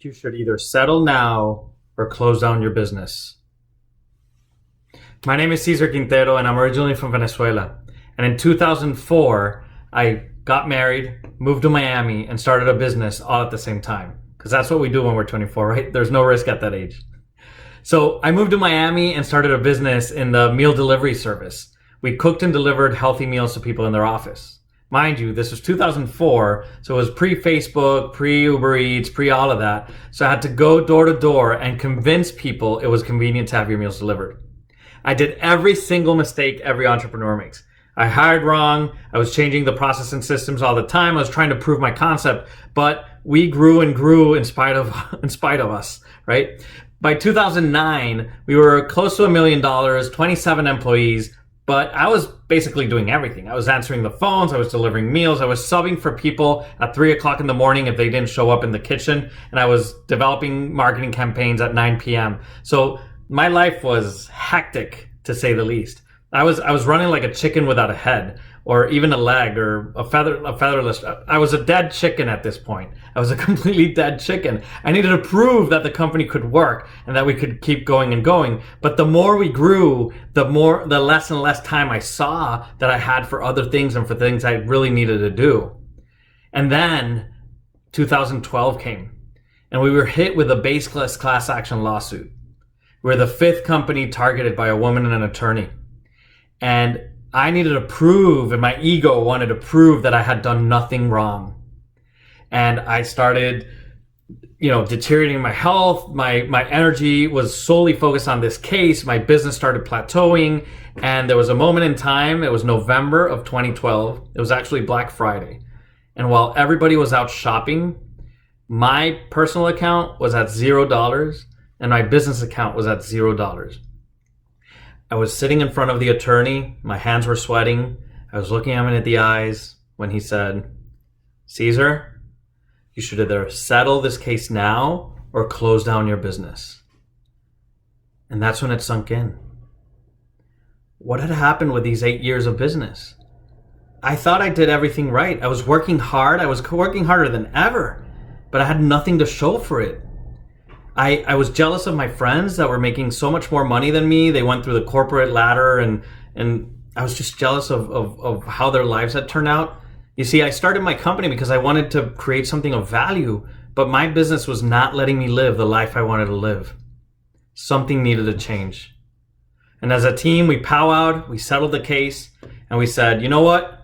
You should either settle now or close down your business. My name is Cesar Quintero and I'm originally from Venezuela. And in 2004, I got married, moved to Miami, and started a business all at the same time. Because that's what we do when we're 24, right? There's no risk at that age. So I moved to Miami and started a business in the meal delivery service. We cooked and delivered healthy meals to people in their office. Mind you, this was 2004, so it was pre-Facebook, pre-Uber Eats, pre-all of that. So I had to go door to door and convince people it was convenient to have your meals delivered. I did every single mistake every entrepreneur makes. I hired wrong. I was changing the process and systems all the time. I was trying to prove my concept, but we grew and grew in spite of us, right? By 2009, we were close to $1 million, 27 employees, but I was basically doing everything. I was answering the phones, I was delivering meals, I was subbing for people at 3 o'clock in the morning if they didn't show up in the kitchen, and I was developing marketing campaigns at 9 p.m. So my life was hectic, to say the least. I was running like a chicken without a head, or even a leg, or a featherless. I was a dead chicken at this point. I was a completely dead chicken. I needed to prove that the company could work and that we could keep going and going. But the more we grew, the less and less time I saw that I had for other things and for things I really needed to do. And then 2012 came, and we were hit with a baseless class action lawsuit. We're the fifth company targeted by a woman and an attorney. And I needed to prove, and my ego wanted to prove that I had done nothing wrong. And I started, deteriorating my health. My energy was solely focused on this case. My business started plateauing. And there was a moment in time, it was November of 2012. It was actually Black Friday. And while everybody was out shopping, my personal account was at $0 and my business account was at $0. I was sitting in front of the attorney. My hands were sweating. I was looking him in the eyes when he said, "Cesar, you should either settle this case now or close down your business." And that's when it sunk in. What had happened with these 8 years of business? I thought I did everything right. I was working hard. I was working harder than ever, but I had nothing to show for it. I was jealous of my friends that were making so much more money than me. They went through the corporate ladder, and I was just jealous of how their lives had turned out. You see, I started my company because I wanted to create something of value, but my business was not letting me live the life I wanted to live. Something needed to change. And as a team, we powwowed, we settled the case, and we said, you know what?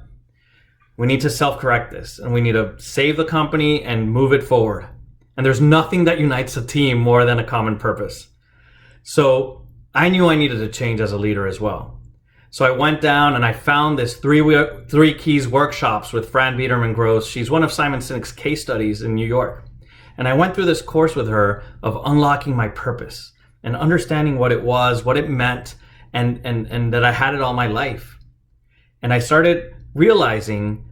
We need to self-correct this, and we need to save the company and move it forward. And there's nothing that unites a team more than a common purpose. So I knew I needed to change as a leader as well. So I went down and I found this three keys workshops with Fran Biederman Gross. She's one of Simon Sinek's case studies in New York. And I went through this course with her of unlocking my purpose and understanding what it was, what it meant, and that I had it all my life. And I started realizing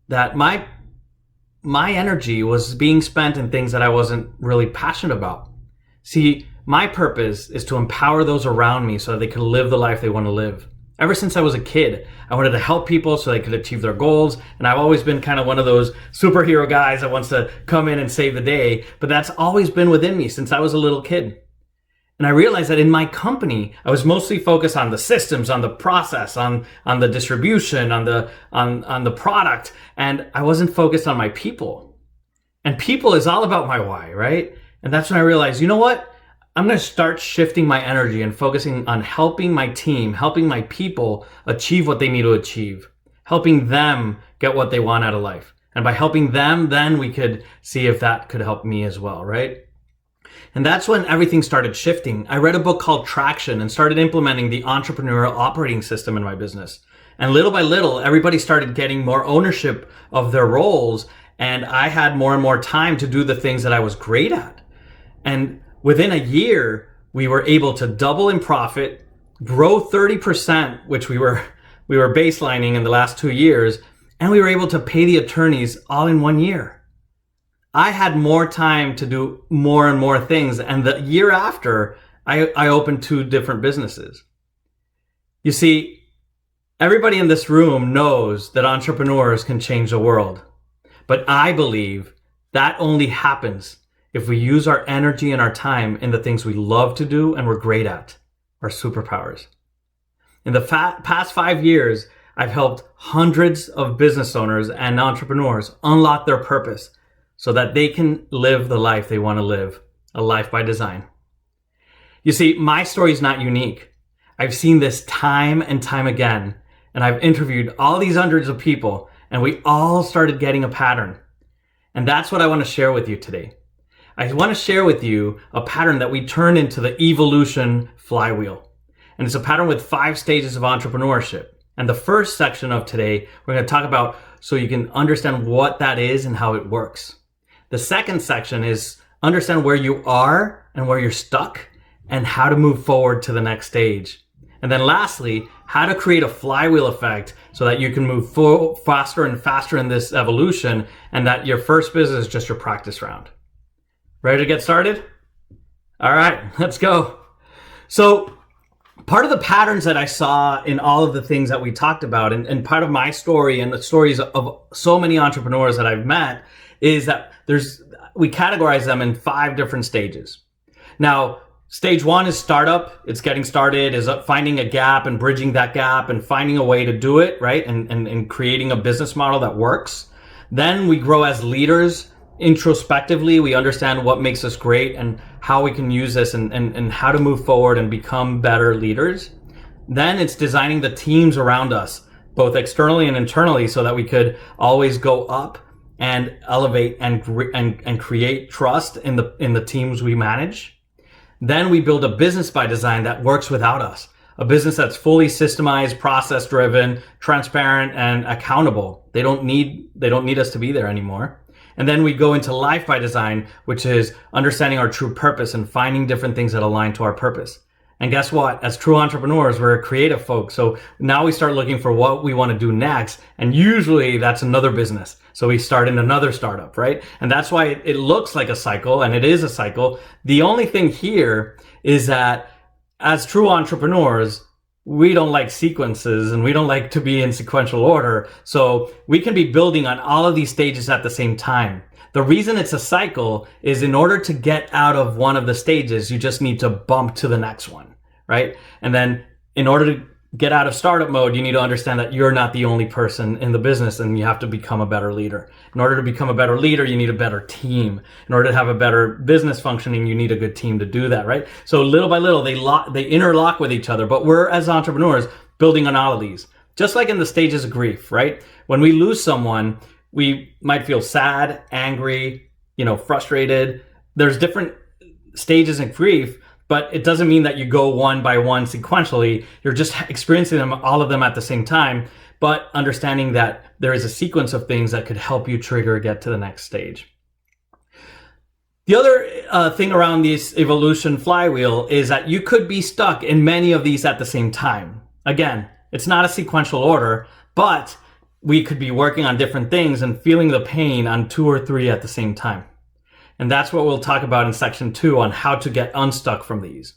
that my energy was being spent in things that I wasn't really passionate about. See, my purpose is to empower those around me so that they can live the life they want to live. Ever since I was a kid, I wanted to help people so they could achieve their goals. And I've always been kind of one of those superhero guys that wants to come in and save the day. But that's always been within me since I was a little kid. And I realized that in my company, I was mostly focused on the systems, on the process, on the distribution, on the product, and I wasn't focused on my people. And people is all about my why, right? And that's when I realized, you know what? I'm going to start shifting my energy and focusing on helping my team, helping my people achieve what they need to achieve, helping them get what they want out of life. And by helping them, then we could see if that could help me as well, right? And that's when everything started shifting. I read a book called Traction and started implementing the Entrepreneurial Operating System in my business. And little by little, everybody started getting more ownership of their roles, and I had more and more time to do the things that I was great at. And within a year, we were able to double in profit, grow 30%, which we were baselining in the last 2 years, and we were able to pay the attorneys all in 1 year. I had more time to do more and more things. And the year after, I opened 2 different businesses. You see, everybody in this room knows that entrepreneurs can change the world. But I believe that only happens if we use our energy and our time in the things we love to do and we're great at, our superpowers. In the past 5 years, I've helped hundreds of business owners and entrepreneurs unlock their purpose so that they can live the life they want to live, a life by design. You see, my story is not unique. I've seen this time and time again, and I've interviewed all these hundreds of people, and we all started getting a pattern. And that's what I want to share with you today. I want to share with you a pattern that we turn into the evolution flywheel. And it's a pattern with 5 stages of entrepreneurship. And the first section of today, we're going to talk about so you can understand what that is and how it works. The second section is understand where you are and where you're stuck and how to move forward to the next stage. And then lastly, how to create a flywheel effect so that you can move faster and faster in this evolution and that your first business is just your practice round. Ready to get started? All right, let's go. So part of the patterns that I saw in all of the things that we talked about and part of my story and the stories of so many entrepreneurs that I've met is that we categorize them in 5 different stages. Now, stage 1 is startup. It's getting started, is finding a gap and bridging that gap and finding a way to do it, right? And creating a business model that works. Then we grow as leaders. Introspectively, we understand what makes us great and how we can use this and how to move forward and become better leaders. Then it's designing the teams around us, both externally and internally, so that we could always go up and elevate and create trust in the teams we manage. Then we build a business by design that works without us, a business that's fully systemized, process driven, transparent, and accountable. They don't need us to be there anymore. And then we go into life by design, which is understanding our true purpose and finding different things that align to our purpose. And guess what? As true entrepreneurs, we're creative folks. So now we start looking for what we want to do next. And usually that's another business. So we start in another startup, right? And that's why it looks like a cycle, and it is a cycle. The only thing here is that as true entrepreneurs, we don't like sequences and we don't like to be in sequential order. So we can be building on all of these stages at the same time. The reason it's a cycle is in order to get out of one of the stages, you just need to bump to the next one, right? And then in order to get out of startup mode, you need to understand that you're not the only person in the business and you have to become a better leader. In order to become a better leader, you need a better team. In order to have a better business functioning, you need a good team to do that, right? So little by little, they interlock with each other, but we're as entrepreneurs building on all of these. Just like in the stages of grief, right? When we lose someone, we might feel sad, angry, frustrated. There's different stages of grief, but it doesn't mean that you go one by one sequentially. You're just experiencing all of them at the same time, but understanding that there is a sequence of things that could help you get to the next stage. The other thing around this evolution flywheel is that you could be stuck in many of these at the same time. Again, it's not a sequential order, but we could be working on different things and feeling the pain on 2 or 3 at the same time. And that's what we'll talk about in section 2 on how to get unstuck from these.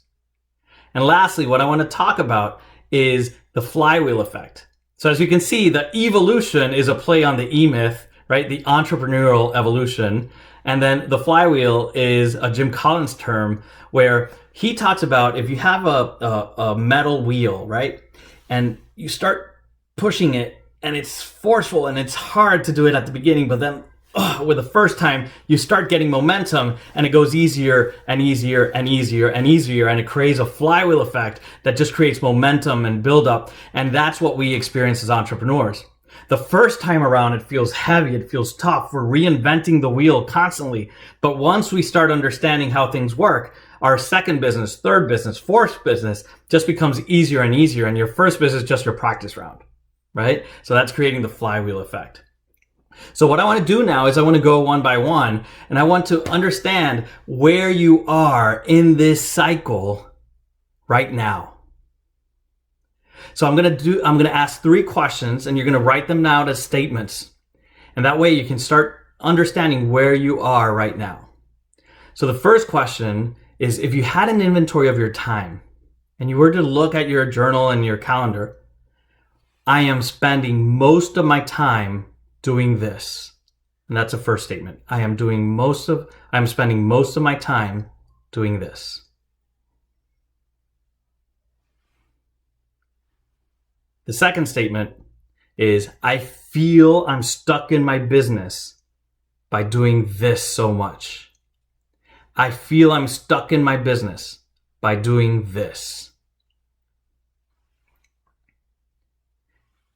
And lastly, what I want to talk about is the flywheel effect. So as you can see, the evolution is a play on the E-myth, right? The entrepreneurial evolution. And then the flywheel is a Jim Collins term where he talks about if you have a metal wheel, right? And you start pushing it and it's forceful and it's hard to do it at the beginning, but then with the first time, you start getting momentum and it goes easier and easier and easier and easier. And it creates a flywheel effect that just creates momentum and build up. And that's what we experience as entrepreneurs. The first time around, it feels heavy. It feels tough. We're reinventing the wheel constantly. But once we start understanding how things work, our second business, third business, fourth business just becomes easier and easier. And your first business is just your practice round, right? So that's creating the flywheel effect. So what I want to do now is I want to go one by one and I want to understand where you are in this cycle right now. So I'm going to ask 3 questions and you're going to write them out as statements. And that way you can start understanding where you are right now. So the first question is, if you had an inventory of your time and you were to look at your journal and your calendar, I am spending most of my time doing this. And that's the first statement. I'm spending most of my time doing this. The second statement is I feel I'm stuck in my business by doing this so much. I feel I'm stuck in my business by doing this.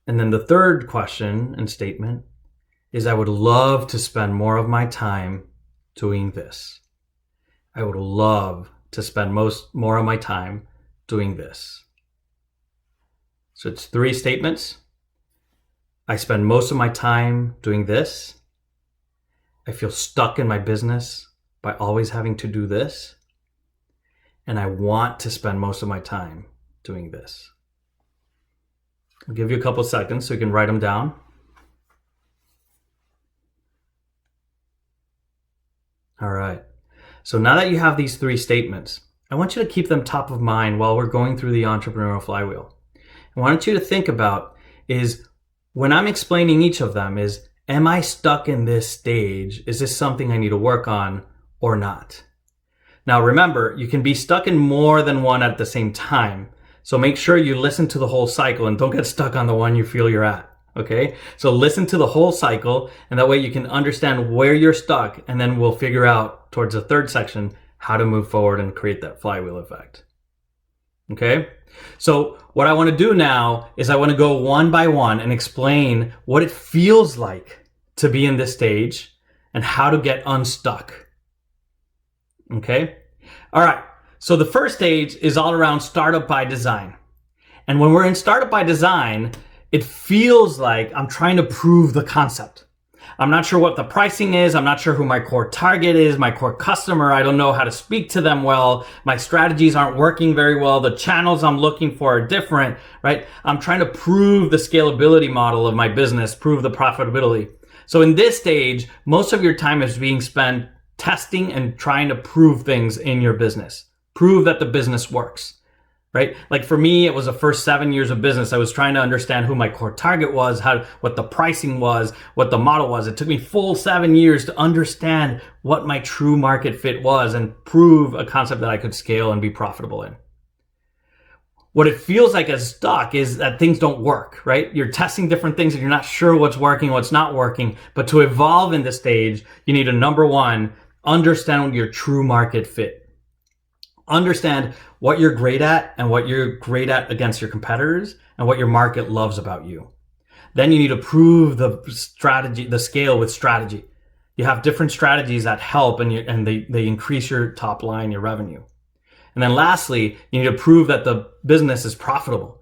And then the third question and statement is I would love to spend more of my time doing this. I would love to spend more of my time doing this. So it's 3 statements. I spend most of my time doing this. I feel stuck in my business by always having to do this. And I want to spend most of my time doing this. I'll give you a couple seconds so you can write them down. All right. So now that you have these 3 statements, I want you to keep them top of mind while we're going through the entrepreneurial flywheel. I want you to think about is when I'm explaining each of them is, am I stuck in this stage? Is this something I need to work on or not? Now remember, you can be stuck in more than one at the same time. So make sure you listen to the whole cycle and don't get stuck on the one you feel you're at. Okay? So listen to the whole cycle and that way you can understand where you're stuck and then we'll figure out towards the third section how to move forward and create that flywheel effect. Okay? So what I want to do now is I want to go one by one and explain what it feels like to be in this stage and how to get unstuck. Okay? All right. So the first stage is all around startup by design. And when we're in startup by design, it feels like I'm trying to prove the concept. I'm not sure what the pricing is. I'm not sure who my core target is, my core customer. I don't know how to speak to them well. My strategies aren't working very well. The channels I'm looking for are different, right? I'm trying to prove the scalability model of my business, prove the profitability. So in this stage, most of your time is being spent testing and trying to prove things in your business. Prove that the business works, right? Like for me, it was the first 7 years of business. I was trying to understand who my core target was, what the pricing was, what the model was. It took me full 7 years to understand what my true market fit was and prove a concept that I could scale and be profitable in. What it feels like as stuck is that things don't work, right? You're testing different things and you're not sure what's working, what's not working. But to evolve in this stage, you need to, number one, understand your true market fit. Understand what you're great at and what you're great at against your competitors and what your market loves about you. Then you need to prove the strategy, the scale with strategy. You have different strategies that help and they increase your top line, your revenue. And then lastly, you need to prove that the business is profitable,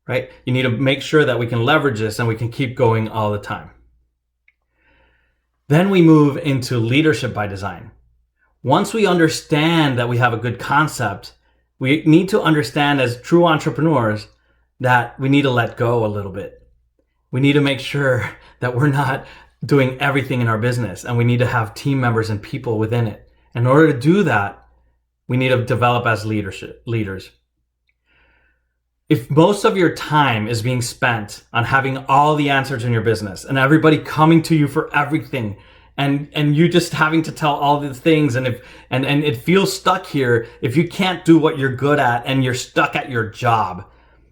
right? You need to make sure that we can leverage this and we can keep going all the time. Then we move into leadership by design. Once we understand that we have a good concept, we need to understand as true entrepreneurs that we need to let go a little bit. We need to make sure that we're not doing everything in our business and we need to have team members and people within it. In order to do that, we need to develop as leaders. If most of your time is being spent on having all the answers in your business and everybody coming to you for everything, and you just having to tell all the things and it feels stuck here, if you can't do what you're good at and you're stuck at your job,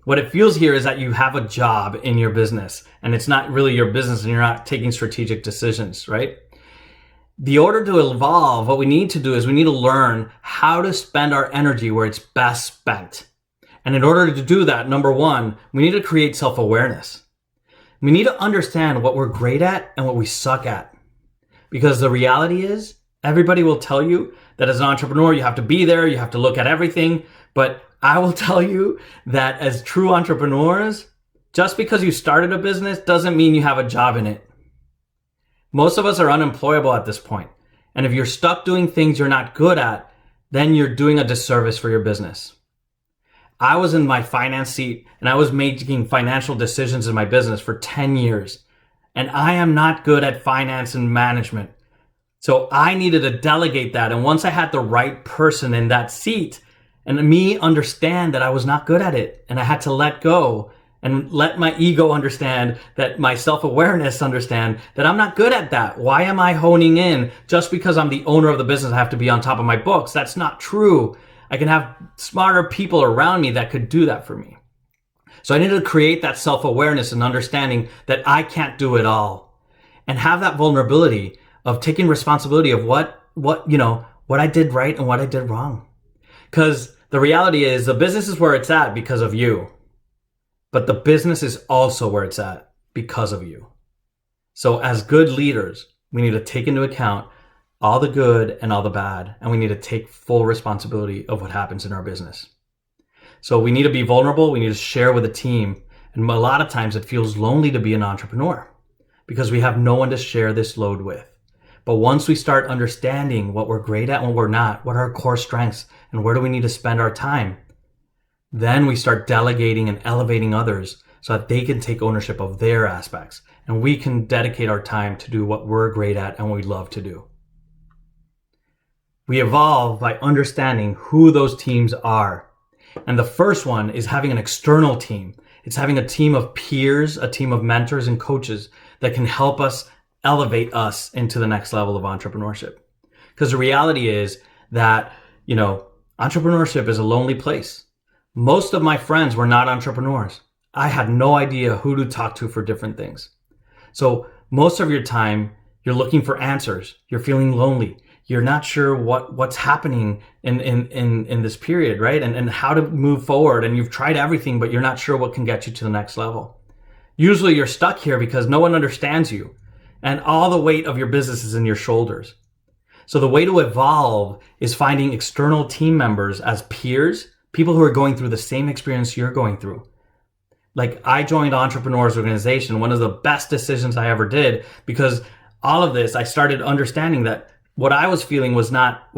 what it feels here is that you have a job in your business and it's not really your business and you're not taking strategic decisions, right? The order to evolve, what we need to do is we need to learn how to spend our energy where it's best spent. And in order to do that, number one, we need to create self-awareness. We need to understand what we're great at and what we suck at. Because the reality is, everybody will tell you that as an entrepreneur, you have to be there, you have to look at everything. But I will tell you that as true entrepreneurs, just because you started a business doesn't mean you have a job in it. Most of us are unemployable at this point. And if you're stuck doing things you're not good at, then you're doing a disservice for your business. I was in my finance seat and I was making financial decisions in my business for 10 years. And I am not good at finance and management. So I needed to delegate that. And once I had the right person in that seat and me understand that I was not good at it and I had to let go and let my ego understand that, my self-awareness understand that I'm not good at that. Why am I honing in just because I'm the owner of the business? I have to be on top of my books. That's not true. I can have smarter people around me that could do that for me. So I needed to create that self-awareness and understanding that I can't do it all, and have that vulnerability of taking responsibility of what I did right and what I did wrong. Because the reality is the business is where it's at because of you. But the business is also where it's at because of you. So as good leaders, we need to take into account all the good and all the bad, and we need to take full responsibility of what happens in our business. So we need to be vulnerable. We need to share with a team. And a lot of times it feels lonely to be an entrepreneur because we have no one to share this load with. But once we start understanding what we're great at and what we're not, what are our core strengths, and where do we need to spend our time, then we start delegating and elevating others so that they can take ownership of their aspects, and we can dedicate our time to do what we're great at and what we love to do. We evolve by understanding who those teams are. And the first one is having an external team. It's having a team of peers, a team of mentors and coaches that can help us elevate us into the next level of entrepreneurship. Because the reality is that, entrepreneurship is a lonely place. Most of my friends were not entrepreneurs. I had no idea who to talk to for different things. So most of your time, you're looking for answers. You're feeling lonely. You're not sure what's happening in this period, right? And how to move forward. And you've tried everything, but you're not sure what can get you to the next level. Usually you're stuck here because no one understands you, and all the weight of your business is in your shoulders. So the way to evolve is finding external team members as peers, people who are going through the same experience you're going through. Like, I joined Entrepreneurs Organization, one of the best decisions I ever did, because all of this, I started understanding that what I was feeling was not,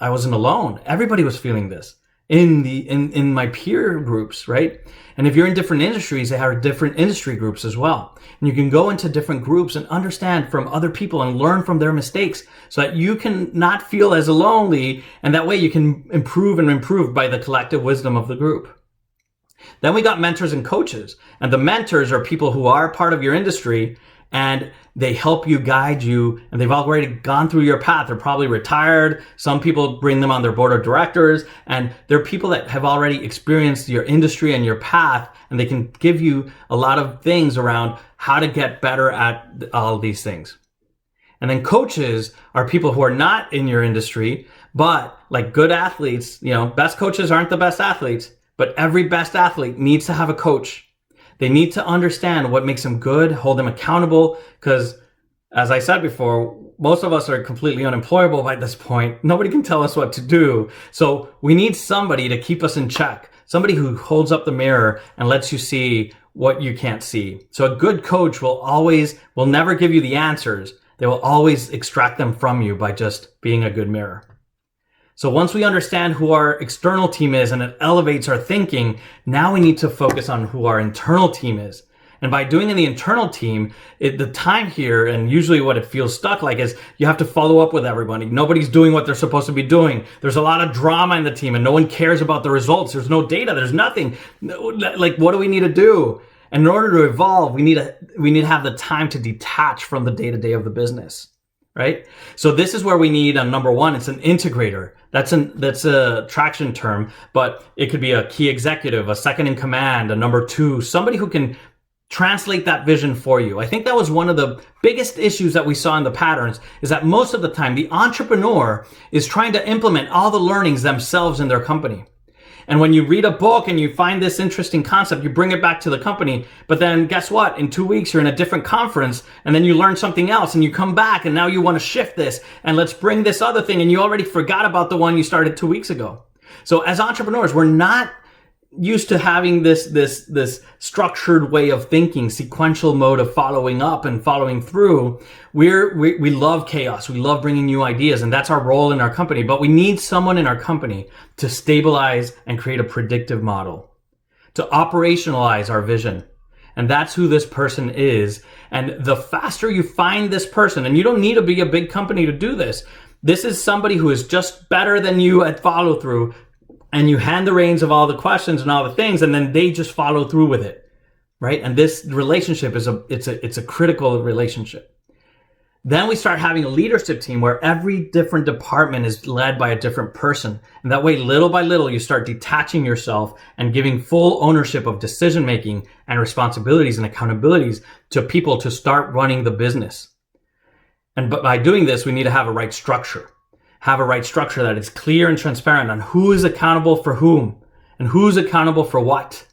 I wasn't alone. Everybody was feeling this in my peer groups, right? And if you're in different industries, they have different industry groups as well. And you can go into different groups and understand from other people and learn from their mistakes so that you can not feel as lonely, and that way you can improve by the collective wisdom of the group. Then we got mentors and coaches. And the mentors are people who are part of your industry, and they help you, guide you, and they've already gone through your path. They're probably retired. Some people bring them on their board of directors, and they're people that have already experienced your industry and your path, and they can give you a lot of things around how to get better at all these things. And then coaches are people who are not in your industry, but like good athletes, best coaches aren't the best athletes, but every best athlete needs to have a coach. They need to understand what makes them good, hold them accountable, because as I said before, most of us are completely unemployable by this point. Nobody can tell us what to do. So we need somebody to keep us in check, somebody who holds up the mirror and lets you see what you can't see. So a good coach will never give you the answers. They will always extract them from you by just being a good mirror. So once we understand who our external team is and it elevates our thinking, now we need to focus on who our internal team is. And by doing in the internal team, the time here, and usually what it feels stuck like, is you have to follow up with everybody. Nobody's doing what they're supposed to be doing. There's a lot of drama in the team and no one cares about the results. There's no data. There's nothing. Like, what do we need to do? And in order to evolve, we need to have the time to detach from the day-to-day of the business. Right? So this is where we need number one, it's an integrator. That's a traction term, but it could be a key executive, a second in command, a number two, somebody who can translate that vision for you. I think that was one of the biggest issues that we saw in the patterns, is that most of the time the entrepreneur is trying to implement all the learnings themselves in their company. And when you read a book and you find this interesting concept, you bring it back to the company. But then guess what? In 2 weeks, you're in a different conference, and then you learn something else and you come back and now you want to shift this and let's bring this other thing, and you already forgot about the one you started 2 weeks ago. So as entrepreneurs, we're not used to having this structured way of thinking, sequential mode of following up and following through. We love chaos. We love bringing new ideas, and that's our role in our company. But we need someone in our company to stabilize and create a predictive model, to operationalize our vision. And that's who this person is. And the faster you find this person, and you don't need to be a big company to do this. This is somebody who is just better than you at follow through. And you hand the reins of all the questions and all the things, and then they just follow through with it. right? And this relationship is a critical relationship. Then we start having a leadership team where every different department is led by a different person. And that way, little by little, you start detaching yourself and giving full ownership of decision-making and responsibilities and accountabilities to people to start running the business. But by doing this, we need to have a right structure. Have a right structure that is clear and transparent on who is accountable for whom and who's accountable for what.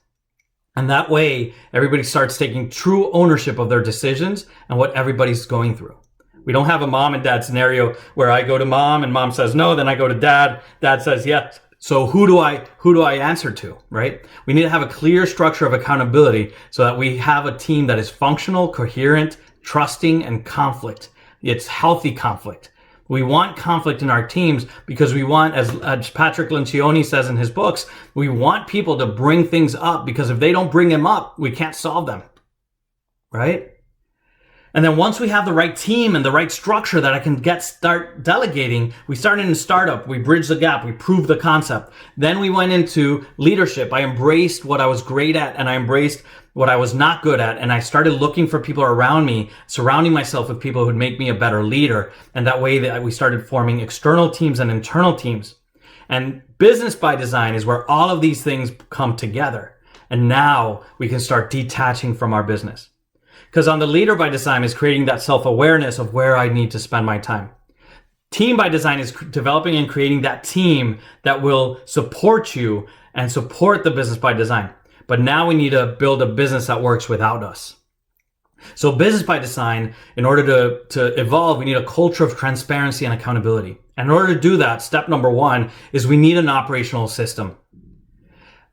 And that way, everybody starts taking true ownership of their decisions and what everybody's going through. We don't have a mom and dad scenario where I go to mom and mom says no, then I go to dad, dad says yes. So who do I answer to, right? We need to have a clear structure of accountability so that we have a team that is functional, coherent, trusting, and conflict. It's healthy conflict. We want conflict in our teams because we want, as Patrick Lencioni says in his books, we want people to bring things up, because if they don't bring them up, we can't solve them, right? And then once we have the right team and the right structure that I can start delegating, we start in a startup, we bridge the gap, we prove the concept. Then we went into leadership. I embraced what I was great at and I embraced what I was not good at. And I started looking for people around me, surrounding myself with people who'd make me a better leader. And that way that we started forming external teams and internal teams. And business by design is where all of these things come together. And now we can start detaching from our business. Because on the leader by design is creating that self-awareness of where I need to spend my time. Team by design is developing and creating that team that will support you and support the business by design. But now we need to build a business that works without us. So business by design, in order to evolve, we need a culture of transparency and accountability. And in order to do that, step number one is we need an operational system.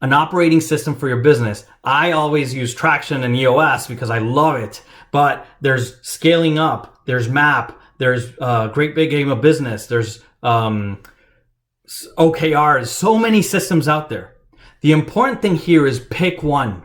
An operating system for your business. I always use Traction and EOS because I love it, but there's scaling up, there's MAP, there's Great Big Game of Business, there's OKRs, so many systems out there. The important thing here is pick one.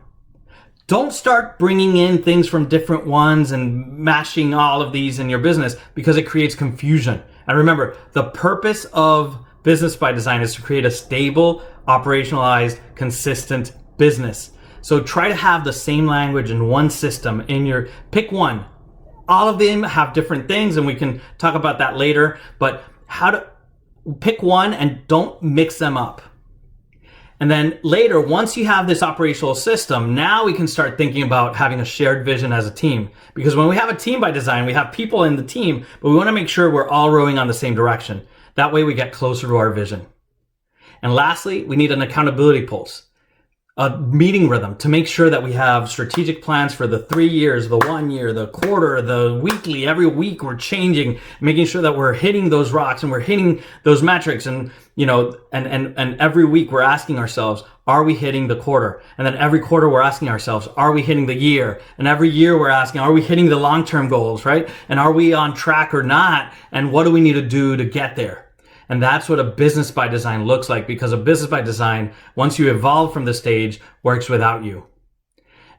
Don't start bringing in things from different ones and mashing all of these in your business, because it creates confusion. And remember, the purpose of business by design is to create a stable, operationalized, consistent business. So try to have the same language in one system pick one. All of them have different things and we can talk about that later, but how to pick one and don't mix them up. And then later, once you have this operational system, now we can start thinking about having a shared vision as a team. Because when we have a team by design, we have people in the team, but we want to make sure we're all rowing on the same direction. That way we get closer to our vision. And lastly, we need an accountability pulse, a meeting rhythm to make sure that we have strategic plans for the 3 years, the 1 year, the quarter, the weekly. Every week we're changing, making sure that we're hitting those rocks and we're hitting those metrics. And, and every week we're asking ourselves, are we hitting the quarter? And then every quarter we're asking ourselves, are we hitting the year? And every year we're asking, are we hitting the long-term goals, right? And are we on track or not? And what do we need to do to get there? And that's what a business by design looks like, because a business by design, once you evolve from the stage, works without you.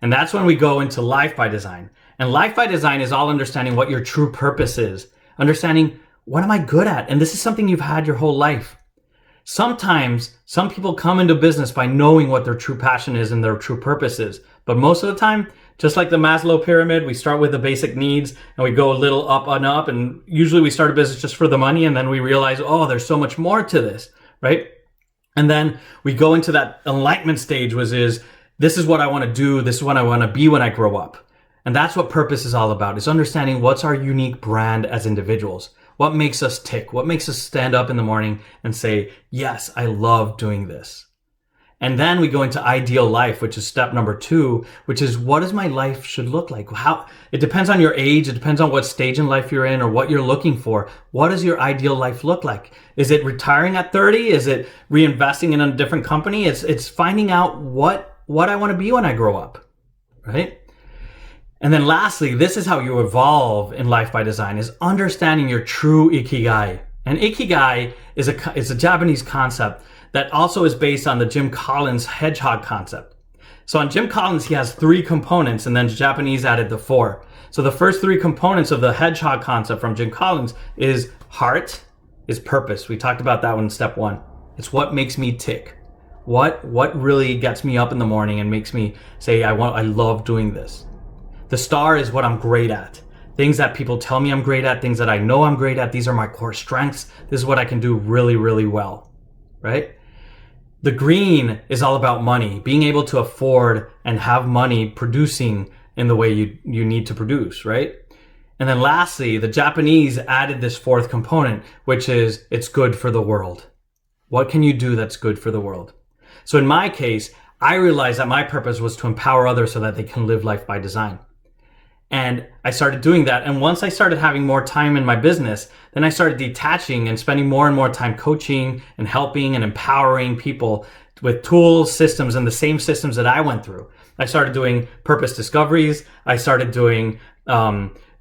And that's when we go into life by design. And life by design is all understanding what your true purpose is. Understanding, what am I good at? And this is something you've had your whole life. Sometimes some people come into business by knowing what their true passion is and their true purpose is. But most of the time, just like the Maslow pyramid, we start with the basic needs and we go a little up and up. And usually we start a business just for the money. And then we realize, oh, there's so much more to this, right? And then we go into that enlightenment stage, which is, this is what I want to do. This is what I want to be when I grow up. And that's what purpose is all about, is understanding what's our unique brand as individuals. What makes us tick? What makes us stand up in the morning and say, yes, I love doing this? And then we go into ideal life, which is step number 2, which is, what does my life should look like? It depends on your age. It depends on what stage in life you're in or what you're looking for. What does your ideal life look like? Is it retiring at 30? Is it reinvesting in a different company? It's finding out what I want to be when I grow up, right? And then lastly, this is how you evolve in life by design, is understanding your true ikigai. And ikigai is a Japanese concept that also is based on the Jim Collins hedgehog concept. So on Jim Collins, he has 3 components, and then Japanese added the 4. So the first 3 components of the hedgehog concept from Jim Collins is heart, is purpose. We talked about that one in step 1. It's what makes me tick. What really gets me up in the morning and makes me say, I love doing this. The star is what I'm great at. Things that people tell me I'm great at, things that I know I'm great at. These are my core strengths. This is what I can do really, really well, right? The green is all about money, being able to afford and have money producing in the way you need to produce, right? And then lastly, the Japanese added this fourth component, which is it's good for the world. What can you do that's good for the world? So in my case, I realized that my purpose was to empower others so that they can live life by design. And I started doing that. And once I started having more time in my business, then I started detaching and spending more and more time coaching and helping and empowering people with tools, systems, and the same systems that I went through. I started doing purpose discoveries. I started doing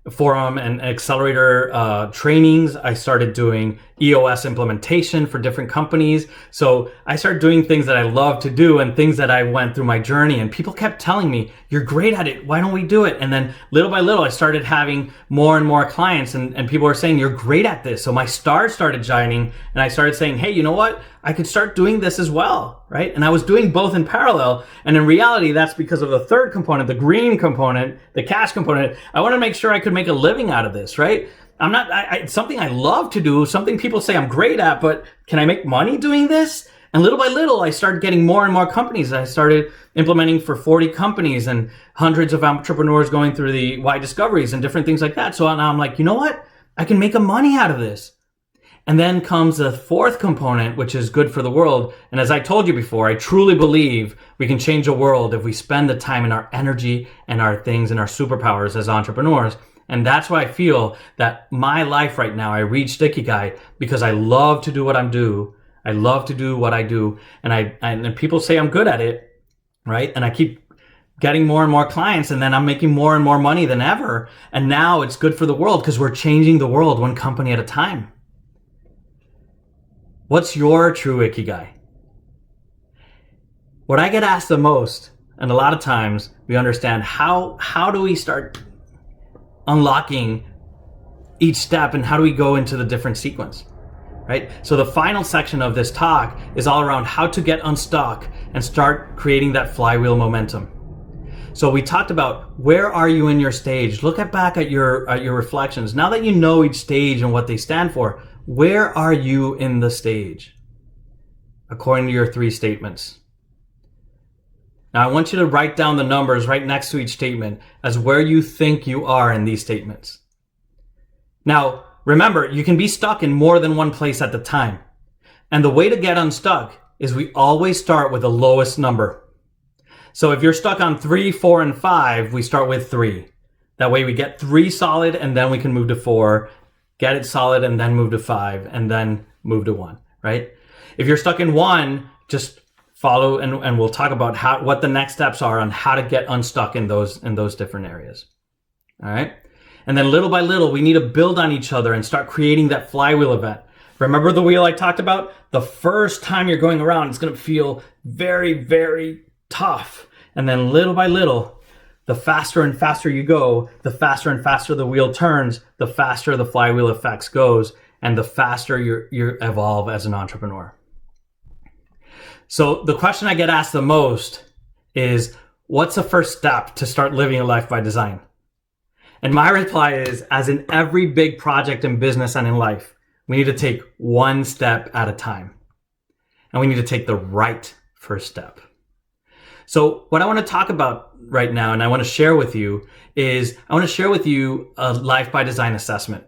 forum and accelerator trainings. I started doing EOS implementation for different companies. So I started doing things that I love to do and things that I went through my journey, and people kept telling me, you're great at it. Why don't we do it? And then little by little, I started having more and more clients, and people were saying, you're great at this. So my stars started shining, and I started saying, hey, you know what? I could start doing this as well, right? And I was doing both in parallel. And in reality, that's because of the third component, the green component, the cash component. I want to make sure I could make a living out of this, right? It's something I love to do, something people say I'm great at, but can I make money doing this? And little by little, I started getting more and more companies. I started implementing for 40 companies and hundreds of entrepreneurs going through the Y discoveries and different things like that. So now I'm like, you know what? I can make a money out of this. And then comes the fourth component, which is good for the world. And as I told you before, I truly believe we can change the world if we spend the time and our energy and our things and our superpowers as entrepreneurs. And that's why I feel that my life right now, I reached Ikigai because I love to do what I do. I love to do what I do. And people say I'm good at it, right? And I keep getting more and more clients, and then I'm making more and more money than ever. And now it's good for the world because we're changing the world one company at a time. What's your true Ikigai? What I get asked the most, and a lot of times we understand how do we start unlocking each step, and how do we go into the different sequence, right? So the final section of this talk is all around how to get unstuck and start creating that flywheel momentum. So we talked about where are you in your stage? Look back at your reflections. Now that you know each stage and what they stand for, where are you in the stage according to your 3 statements? Now I want you to write down the numbers right next to each statement as where you think you are in these statements. Now, remember, you can be stuck in more than one place at the time. And the way to get unstuck is we always start with the lowest number. So if you're stuck on 3, 4, and 5, we start with 3. That way we get 3 solid, and then we can move to 4, get it solid, and then move to 5, and then move to 1, right? If you're stuck in 1, just follow, and we'll talk about what the next steps are on how to get unstuck in those different areas. All right. And then little by little, we need to build on each other and start creating that flywheel event. Remember the wheel I talked about? The first time you're going around, it's going to feel very, very tough. And then little by little, the faster and faster you go, the faster and faster the wheel turns, the faster the flywheel effects goes, and the faster you evolve as an entrepreneur. So the question I get asked the most is, what's the first step to start living a life by design? And my reply is, as in every big project in business and in life, we need to take one step at a time. And we need to take the right first step. So what I want to talk about right now, and I want to share with you, is I want to share with you a life by design assessment.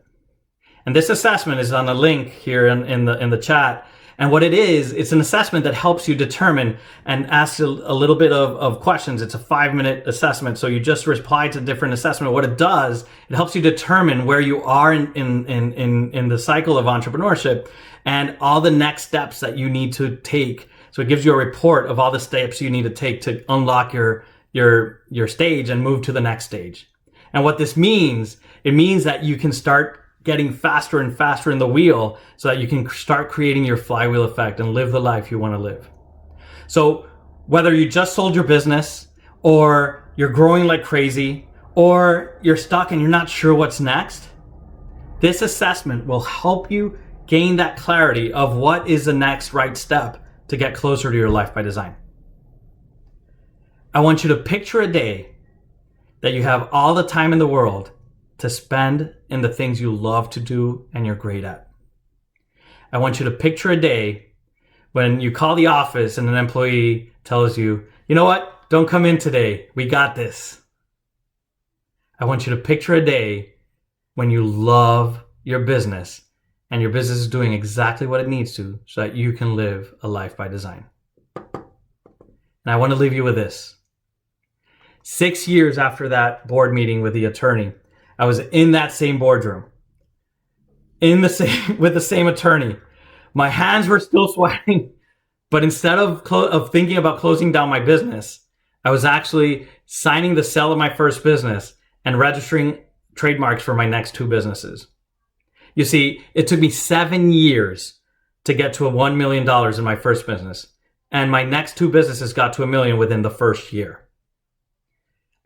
And this assessment is on the link here in the chat. And what it is, it's an assessment that helps you determine and asks a little bit of questions. It's a 5-minute assessment. So you just reply to different assessment. What it does, it helps you determine where you are in the cycle of entrepreneurship and all the next steps that you need to take. So it gives you a report of all the steps you need to take to unlock your stage and move to the next stage. And what this means, it means that you can start getting faster and faster in the wheel so that you can start creating your flywheel effect and live the life you want to live. So whether you just sold your business, or you're growing like crazy, or you're stuck and you're not sure what's next, this assessment will help you gain that clarity of what is the next right step to get closer to your life by design. I want you to picture a day that you have all the time in the world to spend in the things you love to do and you're great at. I want you to picture a day when you call the office and an employee tells you, you know what, don't come in today, we got this. I want you to picture a day when you love your business and your business is doing exactly what it needs to so that you can live a life by design. And I want to leave you with this. 6 years after that board meeting with the attorney, I was in that same boardroom, with the same attorney. My hands were still sweating, but instead of thinking about closing down my business, I was actually signing the sale of my first business and registering trademarks for my next 2 businesses. You see, it took me 7 years to get to $1 million in my first business, and my next 2 businesses got to $1 million within the first year.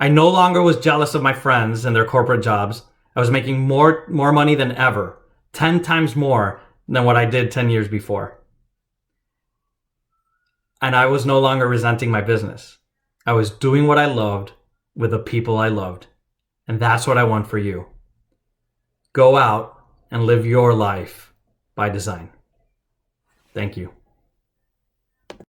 I no longer was jealous of my friends and their corporate jobs. I was making more money than ever, 10 times more than what I did 10 years before. And I was no longer resenting my business. I was doing what I loved with the people I loved. And that's what I want for you. Go out and live your life by design. Thank you.